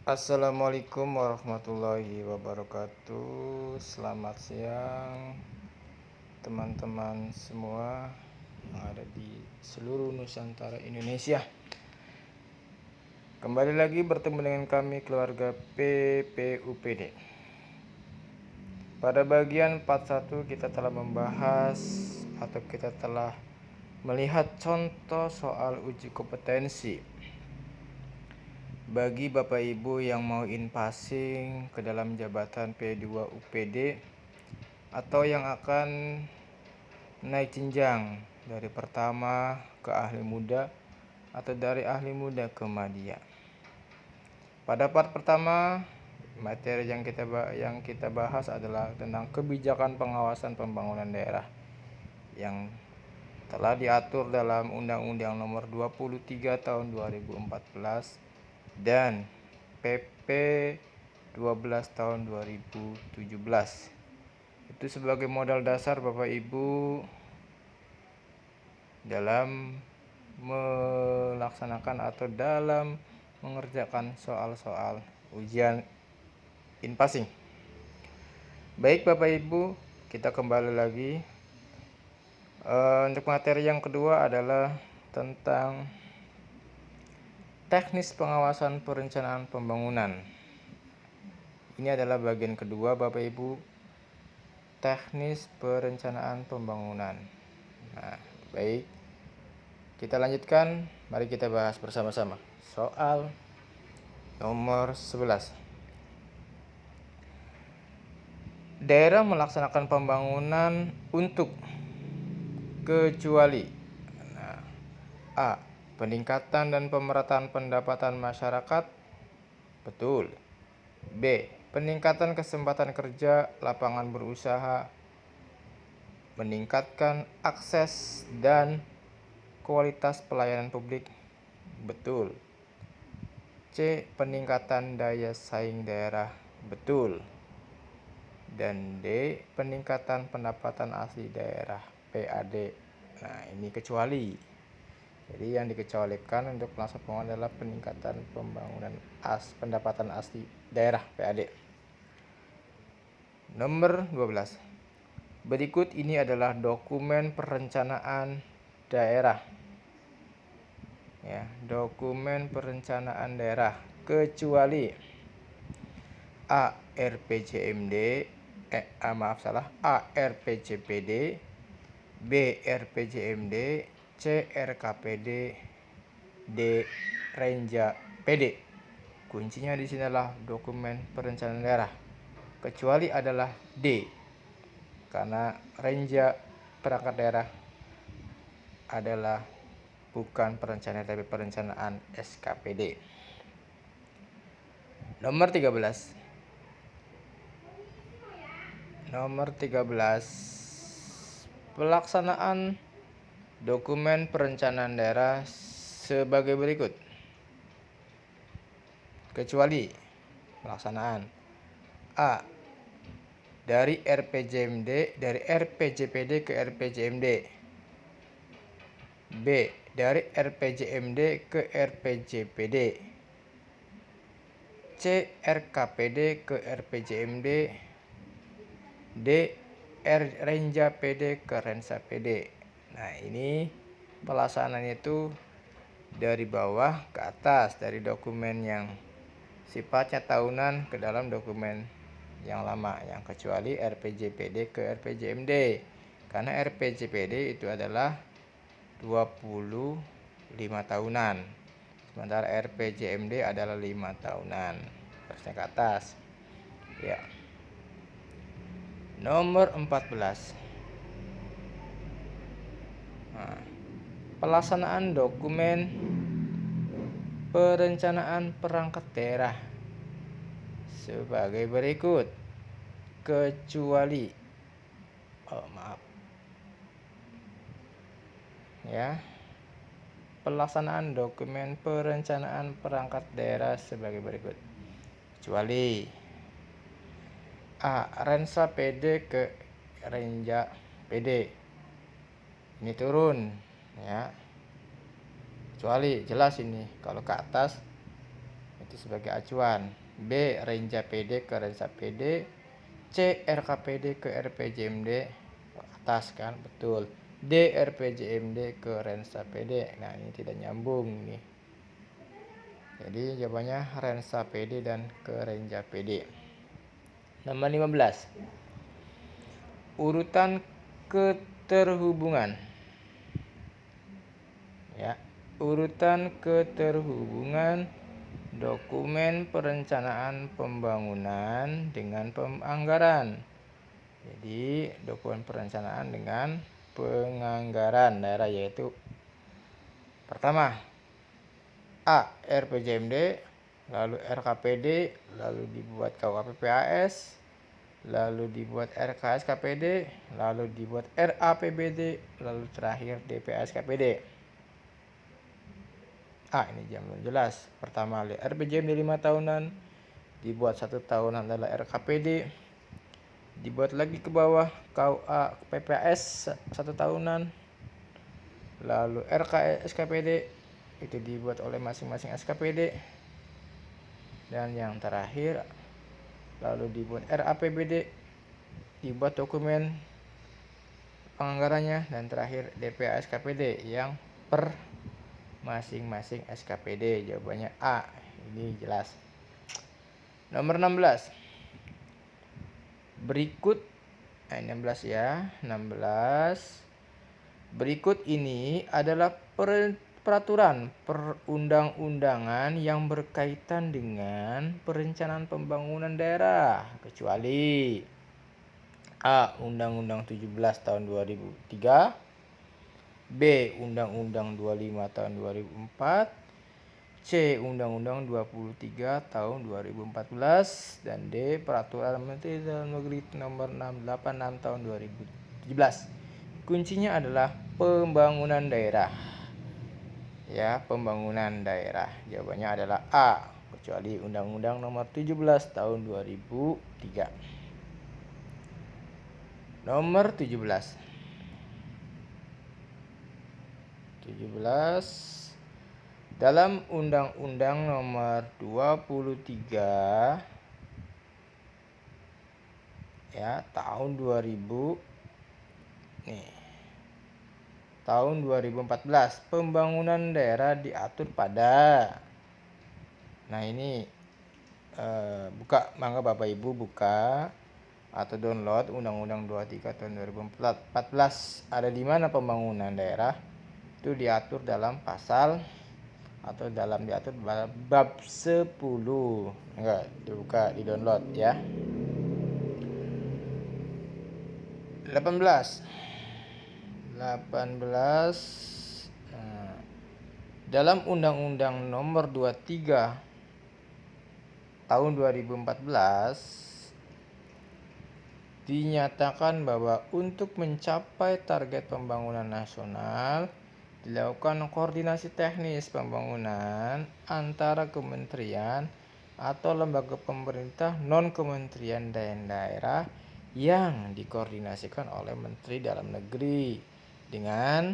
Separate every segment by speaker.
Speaker 1: Assalamualaikum warahmatullahi wabarakatuh. Selamat siang teman-teman semua yang ada di seluruh Nusantara Indonesia. Kembali lagi bertemu dengan kami keluarga PPUPD. Pada bagian 41 kita telah membahas atau kita telah melihat contoh soal uji kompetensi bagi Bapak Ibu yang mau in-passing ke dalam jabatan P2 UPD atau yang akan naik jenjang dari pertama ke ahli muda atau dari ahli muda ke madya. Pada part pertama, materi yang kita bahas adalah tentang kebijakan pengawasan pembangunan daerah yang telah diatur dalam Undang-Undang Nomor 23 Tahun 2014 dan PP 12 Tahun 2017. Itu sebagai modal dasar Bapak Ibu dalam melaksanakan atau dalam mengerjakan soal-soal ujian in-passing. Baik Bapak Ibu, kita kembali lagi. Untuk materi yang kedua adalah tentang teknis pengawasan perencanaan pembangunan. Ini adalah bagian kedua Bapak Ibu, teknis perencanaan pembangunan. Nah, baik. Kita lanjutkan, mari kita bahas bersama-sama. Soal nomor 11. Daerah melaksanakan pembangunan untuk kecuali A. Peningkatan dan pemerataan pendapatan masyarakat. Betul. B. Peningkatan kesempatan kerja, lapangan berusaha, meningkatkan akses dan kualitas pelayanan publik. Betul. C. Peningkatan daya saing daerah. Betul. Dan D. Peningkatan pendapatan asli daerah, PAD. Nah, ini kecuali. Jadi yang dikecualikan untuk pelaksanaan pembangunan adalah peningkatan pembangunan pendapatan asli daerah, PAD. Nomor 12. Berikut ini adalah dokumen perencanaan daerah. Ya, dokumen perencanaan daerah kecuali A. RPJMD, A. RPJPD, B. RPJMD, C. RKPD, D. Renja PD. Kuncinya di sini adalah dokumen perencanaan daerah. Kecuali adalah D, karena Renja perangkat daerah adalah bukan perencanaan tapi perencanaan SKPD. Nomor 13. Pelaksanaan dokumen perencanaan daerah sebagai berikut. Kecuali pelaksanaan A. Dari RPJPD ke RPJMD. B. Dari RPJMD ke RPJPD. C. RKPD ke RPJMD. D. Renja PD ke Rensa PD. Nah, ini pelaksanaannya itu dari bawah ke atas, dari dokumen yang sifatnya tahunan ke dalam dokumen yang lama, yang kecuali RPJPD ke RPJMD. Karena RPJPD itu adalah 25 tahunan. Sementara RPJMD adalah 5 tahunan. Terusnya ke atas. Ya. Nomor 14. Pelaksanaan dokumen perencanaan perangkat daerah sebagai berikut. Kecuali pelaksanaan dokumen perencanaan perangkat daerah sebagai berikut. Kecuali A. Rensa PD ke Renja PD. Ini turun, ya. Kecuali jelas ini kalau ke atas itu sebagai acuan. B. Renja PD ke Rensa PD. C. RKPD ke RPJMD atas kan, betul. D. RPJMD ke Rensa PD. Nah, ini tidak nyambung nih. Jadi jawabannya Rensa PD dan ke Renja PD. Nomor 15. Urutan keterhubungan. Ya, urutan keterhubungan dokumen perencanaan pembangunan dengan penganggaran. Jadi dokumen perencanaan dengan penganggaran daerah, yaitu pertama A. RPJMD, lalu RKPD, lalu dibuat KUHP-PAS, lalu dibuat RKSKPD, lalu dibuat RAPBD, lalu terakhir DPSKPD. Ini belum jelas. Pertama RPJMD 5 tahunan, dibuat 1 tahunan adalah RKPD, dibuat lagi ke bawah KUA PPAS 1 tahunan, lalu RKSKPD itu dibuat oleh masing-masing SKPD, dan yang terakhir lalu dibuat RAPBD, dibuat dokumen penganggarannya, dan terakhir DPA SKPD yang per masing-masing SKPD. Jawabannya A. Ini jelas. Nomor 16. Berikut 16 ya. 16. Berikut ini adalah peraturan perundang-undangan yang berkaitan dengan perencanaan pembangunan daerah, kecuali A. Undang-Undang 17 tahun 2003, B. Undang-Undang 25 tahun 2004, C. Undang-Undang 23 tahun 2014, dan D. Peraturan Menteri Dalam Negeri nomor 686 tahun 2017. Kuncinya adalah pembangunan daerah. Ya, pembangunan daerah. Jawabannya adalah A, kecuali Undang-Undang nomor 17 tahun 2003. Nomor 17. Dalam Undang-Undang nomor 23 ya tahun 2000 tahun 2014, pembangunan daerah diatur pada. Nah, ini buka, mangga Bapak Ibu buka atau download Undang-Undang 23 tahun 2014. Ada di mana pembangunan daerah? Itu diatur dalam pasal atau diatur bab 10. Enggak, dibuka, di download ya. 18. Dalam Undang-Undang nomor 23 tahun 2014 dinyatakan bahwa untuk mencapai target pembangunan nasional dilakukan koordinasi teknis pembangunan antara kementerian atau lembaga pemerintah non-kementerian dan daerah yang dikoordinasikan oleh Menteri Dalam Negeri dengan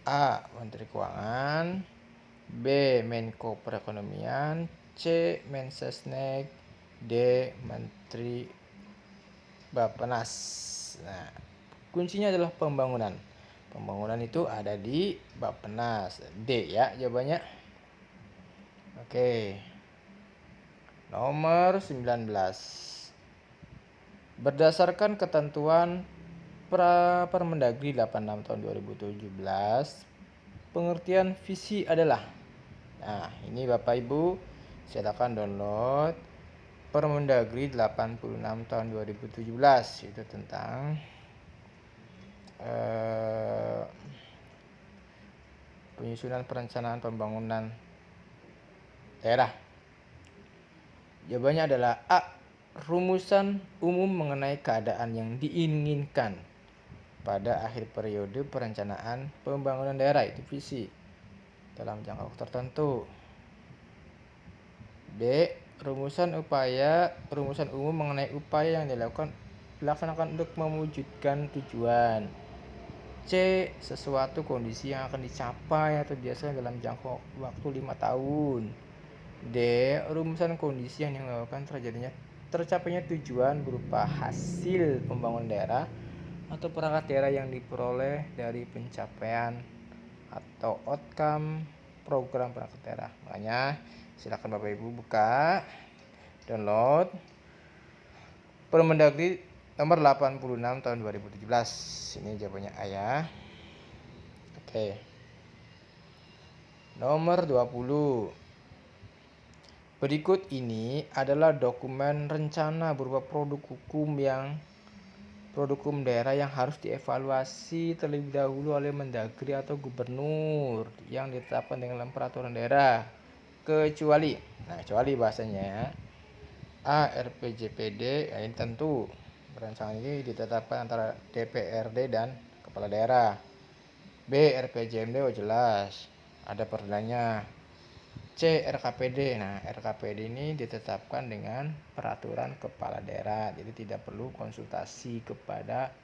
Speaker 1: A. Menteri Keuangan, B. Menko Perekonomian, C. Mensesnek, D. Menteri Bappenas. Nah, kuncinya adalah pembangunan. Pembangunan itu ada di Bappenas. D ya jawabannya. Oke. Nomor 19. Berdasarkan ketentuan Permendagri 86 tahun 2017, pengertian visi adalah. Nah, ini Bapak Ibu silakan download Permendagri 86 tahun 2017, itu tentang penyusunan perencanaan pembangunan daerah. Jawabannya adalah A. Rumusan umum mengenai keadaan yang diinginkan pada akhir periode perencanaan pembangunan daerah, itu visi dalam jangka waktu tertentu. B. Rumusan umum mengenai upaya yang dilaksanakan untuk mewujudkan tujuan. C. Sesuatu kondisi yang akan dicapai atau biasanya dalam jangka waktu 5 tahun. D. Rumusan kondisi yang menyebabkan tercapainya tujuan berupa hasil pembangunan daerah atau perangkat daerah yang diperoleh dari pencapaian atau outcome program perangkat daerah. Makanya silakan Bapak Ibu buka, download Permendagri nomor 86 tahun 2017. Ini jawabannya A ya. Oke. Nomor 20. Berikut ini adalah dokumen rencana berupa produk hukum daerah yang harus dievaluasi terlebih dahulu oleh Mendagri atau Gubernur yang ditetapkan dengan peraturan daerah kecuali bahasanya A. RPJPD, ini tentu rancangan ini ditetapkan antara DPRD dan kepala daerah. B. RPJMD, jelas ada perdanya. C. RKPD. Nah, RKPD ini ditetapkan dengan peraturan kepala daerah, jadi tidak perlu konsultasi kepada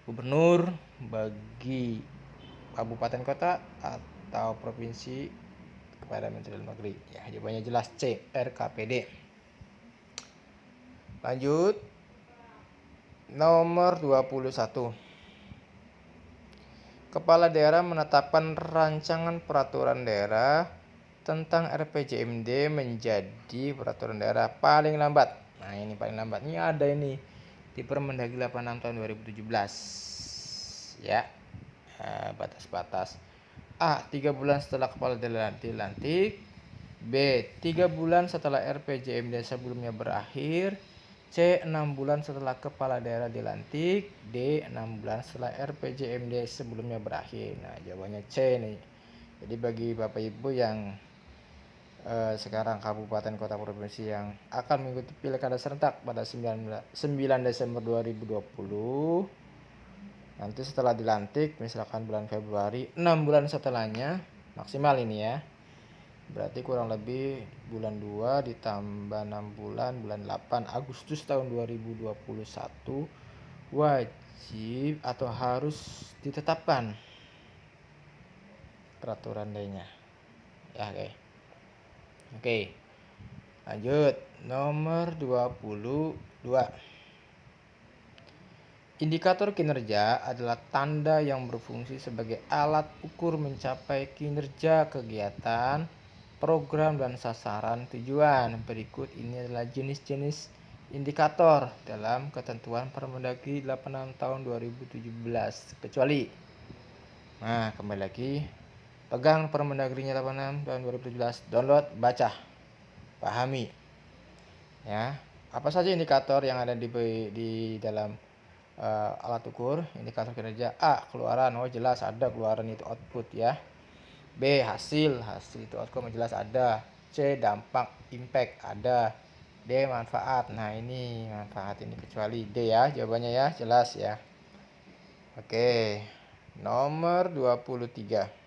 Speaker 1: gubernur bagi kabupaten kota atau provinsi kepada Menteri Dalam Negeri. Ya, jawabannya jelas C. RKPD. Lanjut. Nomor 21. Kepala daerah menetapkan rancangan peraturan daerah tentang RPJMD menjadi peraturan daerah paling lambat. Nah, ini paling lambat. Ini ada ini di Permendagri 86 tahun 2017. Ya. Batas-batas. A. 3 bulan setelah kepala daerah dilantik. B. 3 bulan setelah RPJMD sebelumnya berakhir. C. 6 bulan setelah kepala daerah dilantik. D. 6 bulan setelah RPJMD sebelumnya berakhir. Nah, jawabannya C nih. Jadi bagi Bapak Ibu yang sekarang kabupaten kota provinsi yang akan mengikuti pilkada serentak pada 9 Desember 2020, nanti setelah dilantik misalkan bulan Februari, 6 bulan setelahnya maksimal ini ya, berarti kurang lebih bulan 2 ditambah 6 bulan, bulan 8 Agustus tahun 2021 wajib atau harus ditetapkan peraturan lainnya ya. Oke, lanjut. Nomor 22. Indikator kinerja adalah tanda yang berfungsi sebagai alat ukur mencapai kinerja kegiatan, program, dan sasaran tujuan. Berikut ini adalah jenis-jenis indikator dalam ketentuan Permendagri 86 tahun 2017 kecuali. Nah, kembali lagi. Pegang Permendagrinya 86 tahun 2017, download, baca, pahami. Ya, apa saja indikator yang ada di dalam alat ukur indikator kinerja? A. Keluaran, jelas ada keluaran, itu output ya. B. Hasil itu outcome, jelas ada. C. Dampak, impact, ada. D. Manfaat, nah ini manfaat ini kecuali. D ya jawabannya ya, jelas ya. Oke, nomor 23.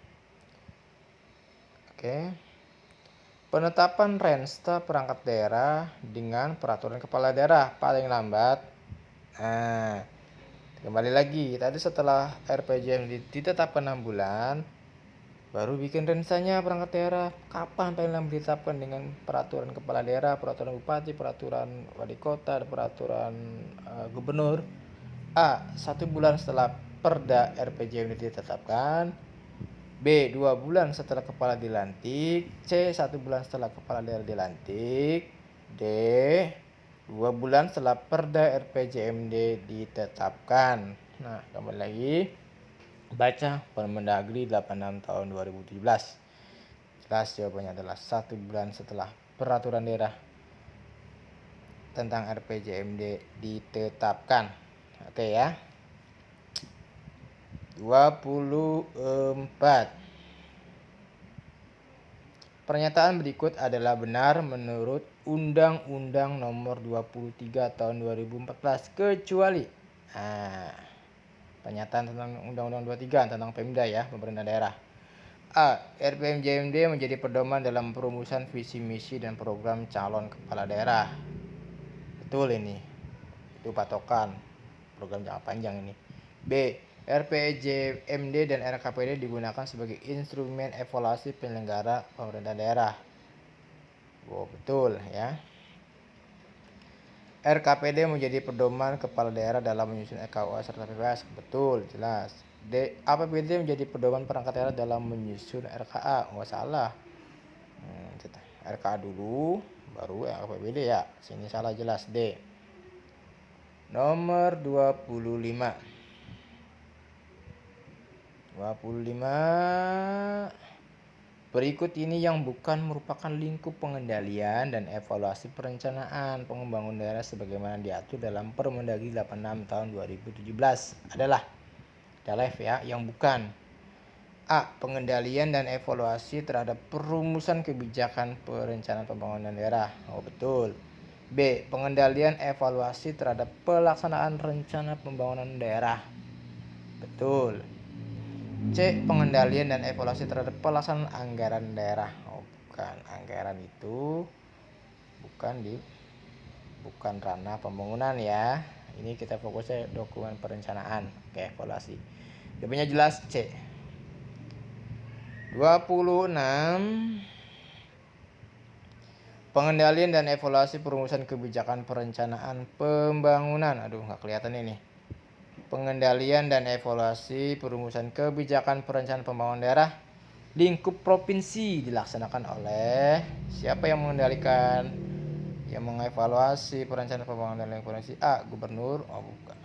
Speaker 1: Oke. Penetapan rensta perangkat daerah dengan peraturan kepala daerah paling lambat. Nah, kembali lagi tadi setelah RPJM ditetapkan 6 bulan, baru bikin rensanya perangkat daerah. Kapan paling lambat ditetapkan dengan peraturan kepala daerah, peraturan bupati, peraturan wali kota, peraturan gubernur? A. 1 bulan setelah perda RPJM ditetapkan. B. 2 bulan setelah kepala dilantik. C. 1 bulan setelah kepala daerah dilantik. D. 2 bulan setelah perda RPJMD ditetapkan. Nah, kembali lagi baca Permendagri 86 tahun 2017. Jelas jawabannya adalah 1 bulan setelah peraturan daerah tentang RPJMD ditetapkan. Oke ya. 24. Pernyataan berikut adalah benar menurut Undang-Undang Nomor 23 Tahun 2014 kecuali pernyataan tentang Undang-Undang 23 tentang Pemda ya, pemerintah daerah. A. RPJMD menjadi pedoman dalam perumusan visi misi dan program calon kepala daerah. Betul ini. Itu patokan program jangka panjang ini. B. RPJMD dan RKPD digunakan sebagai instrumen evaluasi penyelenggara pemerintah daerah. Oh, betul ya. RKPD menjadi pedoman kepala daerah dalam menyusun RKUA serta PPS. Betul, jelas. D. APBD menjadi pedoman perangkat daerah dalam menyusun RKA. Nggak salah. RKA dulu, baru APBD ya. Sini salah jelas. D. Nomor 25. 25. Berikut ini yang bukan merupakan lingkup pengendalian dan evaluasi perencanaan pengembangan daerah sebagaimana diatur dalam Permendagri 86 tahun 2017 adalah ya, yang bukan. A. Pengendalian dan evaluasi terhadap perumusan kebijakan perencanaan pembangunan daerah. Oh, betul. B. Pengendalian evaluasi terhadap pelaksanaan rencana pembangunan daerah. Betul. C. Pengendalian dan evaluasi terhadap pelaksanaan anggaran daerah. Oh, bukan. Anggaran itu bukan ranah pembangunan ya. Ini kita fokusnya dokumen perencanaan. Oke, evaluasi. Jawabannya jelas C. 26. Pengendalian dan evaluasi perumusan kebijakan perencanaan pembangunan. Aduh, nggak kelihatan ini. Pengendalian dan evaluasi perumusan kebijakan perencanaan pembangunan daerah lingkup provinsi dilaksanakan oleh siapa yang mengendalikan, yang mengevaluasi perencanaan pembangunan daerah provinsi? A. Gubernur. Oh, bukan.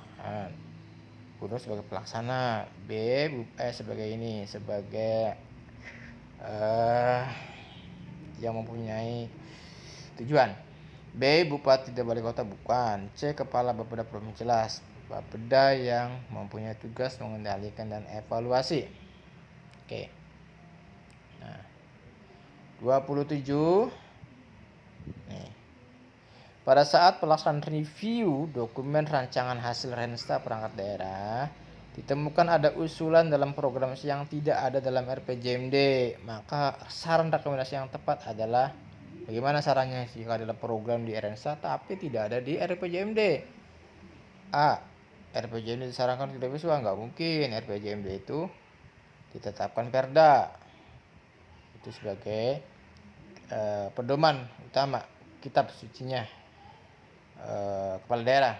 Speaker 1: Gubernur sebagai pelaksana. B. Sebagai ini, sebagai yang mempunyai tujuan. B. Bupati dan wali kota. Bukan. C. Kepala Bapeda provinsi. Jelas. Bapeda yang mempunyai tugas mengendalikan dan evaluasi. Oke. Nah, 27. Nih. Pada saat pelaksanaan review dokumen rancangan hasil Rensta perangkat daerah, ditemukan ada usulan dalam program yang tidak ada dalam RPJMD, maka saran rekomendasi yang tepat adalah bagaimana sarannya jika adalah program di Rensta tapi tidak ada di RPJMD? A. RPJMD disarankan tidak visual. Nggak mungkin. RPJMD itu ditetapkan Perda. Itu sebagai pedoman utama, kitab sucinya kepala daerah.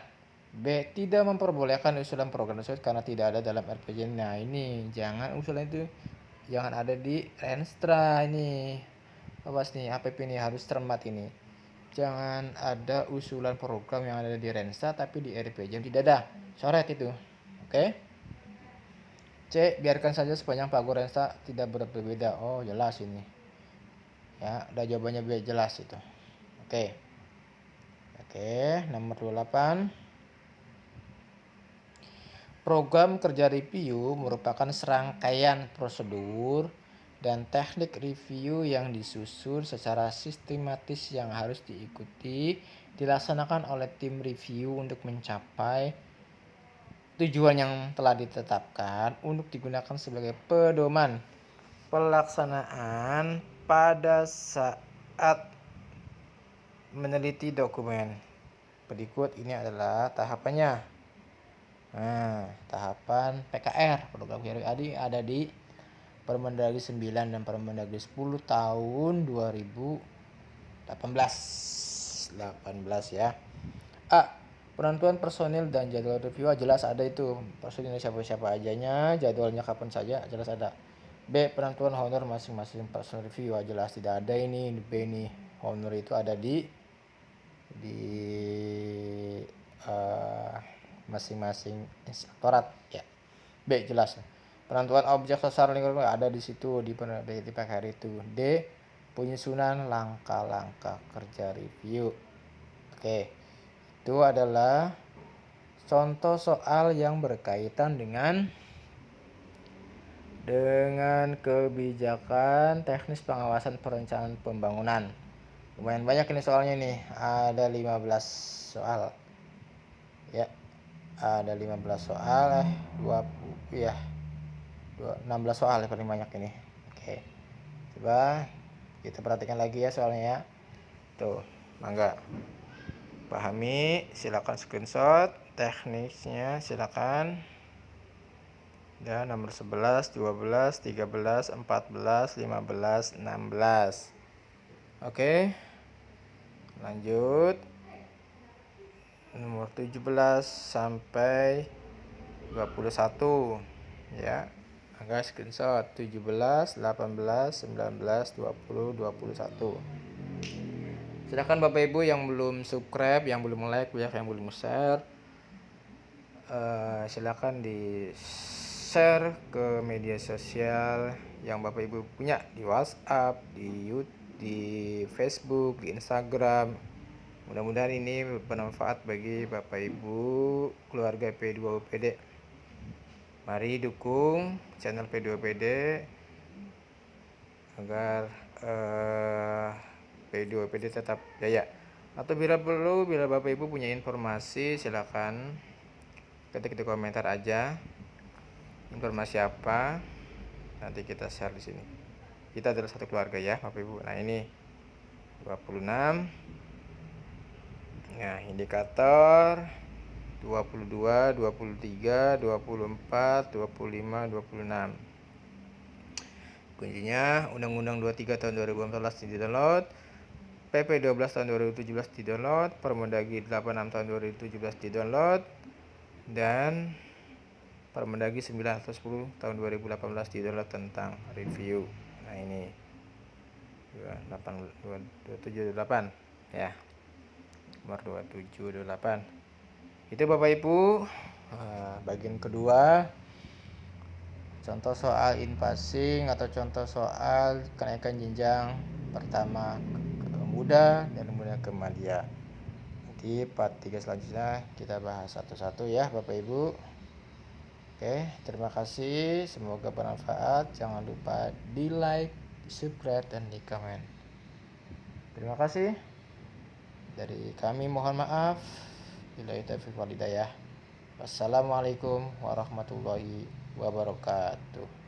Speaker 1: B. Tidak memperbolehkan usulan program tersebut karena tidak ada dalam RPJMD. Nah, ini jangan usulan itu jangan ada di Renstra ini. Awas nih, APP ini harus cermat ini. Jangan ada usulan program yang ada di Rensta tapi di RPJMD tidak ada. Coret itu. Oke. C. Biarkan saja sepanjang pagu Rensta tidak berbeda. Oh, jelas ini. Ya, udah jawabannya jelas itu. Oke. Nomor 28. Program kerja review merupakan serangkaian prosedur dan teknik review yang disusun secara sistematis yang harus dilaksanakan oleh tim review untuk mencapai tujuan yang telah ditetapkan untuk digunakan sebagai pedoman pelaksanaan pada saat meneliti dokumen. Berikut ini adalah tahapannya. Nah, tahapan PKR program kerja ada di Permendagri 9 dan Permendagri 10 tahun 2018 ya. A. Penentuan personil dan jadwal review jelas ada itu. Personil siapa-siapa ajanya, jadwalnya kapan saja jelas ada. B. Penentuan honor masing-masing personil review jelas tidak ada ini. B nih, honor itu ada di masing-masing inspektorat ya. B. Jelas. Penentuan objek sasar lingkungan ada di situ di PKR itu. D. Penyusunan langkah-langkah kerja review. Oke. Itu adalah contoh soal yang berkaitan dengan kebijakan teknis pengawasan perencanaan pembangunan. Lumayan banyak ini soalnya nih. Ada 15 soal. Ya. Ada 15 soal 16 soal yang paling banyak ini. Oke. Coba kita perhatikan lagi ya soalnya ya. Tuh, mangga. Pahami, silakan screenshot teknisnya silakan. Ya, nomor 11, 12, 13, 14, 15, 16. Oke. Lanjut, nomor 17 sampai 21 ya. Angka screenshot 17, 18, 19, 20, 21. Silakan Bapak Ibu yang belum subscribe, yang belum like, yang belum share, silakan di share ke media sosial yang Bapak Ibu punya, di WhatsApp, di YouTube, di Facebook, di Instagram. Mudah-mudahan ini bermanfaat bagi Bapak Ibu keluarga P2UPD. Mari dukung channel P2UPD agar P2UPD tetap jaya. Atau bila perlu, bila Bapak Ibu punya informasi, silakan ketik di komentar aja. Informasi apa? Nanti kita share di sini. Kita adalah satu keluarga ya, Bapak Ibu. Nah, ini 26. Nah, indikator 22, 23, 24, 25, 26. Kuncinya Undang-Undang 23 tahun 2014 di-download, PP 12 tahun 2017 di-download, Permendagri 86 tahun 2017 di-download, dan Permendagri 9 atau 10 tahun 2018 di-download tentang review. Nah, ini 278 ya. Nomor 278. Itu Bapak Ibu, bagian kedua. Contoh soal in passing atau contoh soal kenaikan jenjang pertama ke muda dan kemudian ke madya. Nanti part 3 selanjutnya kita bahas satu-satu ya Bapak Ibu. Oke, terima kasih. Semoga bermanfaat. Jangan lupa di like, subscribe, dan di komen. Terima kasih. Dari kami mohon maaf. Billahi taufiq wal hidayah. Wassalamualaikum warahmatullahi wabarakatuh.